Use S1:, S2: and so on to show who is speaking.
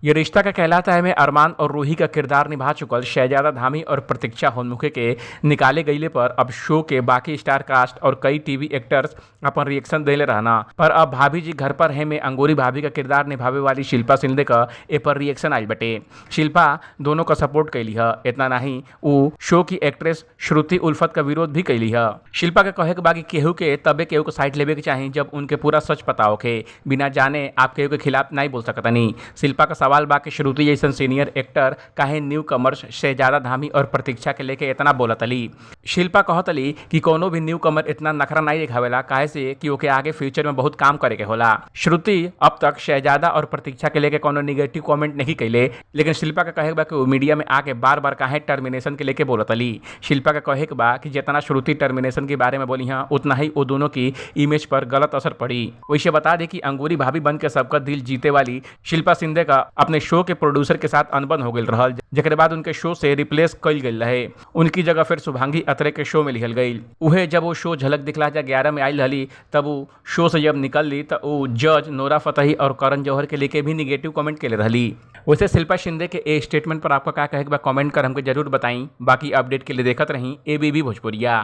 S1: ये रिश्ता का कहलाता है में अरमान और रूही का किरदार निभा चुकल शहजादा धामी और प्रतीक्षा होनमुखे के निकाले गईले पर अब शो के बाकी स्टार कास्ट और कई टीवी एक्टर्स अपन रिएक्शन देले रहना। पर अब भाभी जी घर पर है में अंगूरी भाभी का किरदार निभावे वाली शिल्पा शिंदे का ए पर रिएक्शन आयल बटे। शिल्पा दोनों का सपोर्ट कैली है, इतना नहीं वो शो की एक्ट्रेस श्रुति उल्फत का विरोध भी कैली है। शिल्पा के कहे के बाकी केहू के तबे केहू को साइड लेवे के चाहिए जब उनके पूरा सच पता होके, बिना जाने आप केहू के खिलाफ नहीं बोल सकतनी। शिल्पा का सवाल बा कि श्रुति जैसन सीनियर एक्टर काहे न्यू कमर्स शहजादा धामी और प्रतीक्षा के लेके इतना बोलतली। शिल्पा कहतली कि कोनो भी न्यू कमर इतना नखरा नहीं दिखावेला, काहे से कि ओके आगे फ्यूचर में बहुत काम करे के होला। श्रुति अब तक शहजादा और प्रतीक्षा के लेके कोनो निगेटिव कमेंट नहीं कैले, लेकिन शिल्पा का कहे बा कि वो मीडिया में आके बार बार काहे टर्मिनेशन के लेके बोलतली। शिल्पा का कहे बा कि जितना श्रुति टर्मिनेशन के बारे में बोली है उतना ही वो दोनों की इमेज पर गलत असर पड़ी। वैसे बता दे कि अंगूरी भाभी बन के सबका दिल जीते वाली शिल्पा शिंदे का अपने शो के प्रोड्यूसर के साथ अनबन हो गई रहल, जेकरे बाद उनके शो से रिप्लेस कल गई रहे। उनकी जगह फिर शुभांगी अत्रे के शो में लिखल गई। उहे जब वो शो झलक दिखला जा 11 में आई रही, तब वो शो से जब निकल ली तो वो जज नोरा फतेही और करण जौहर के लेके भी निगेटिव कमेंट के ले रही। वैसे शिल्पा शिंदे के ए स्टेटमेंट पर आपका क्या कहे कमेंट कर हमको जरूर बताई। बाकी अपडेट के लिए देखत रही ABB भोजपुरिया।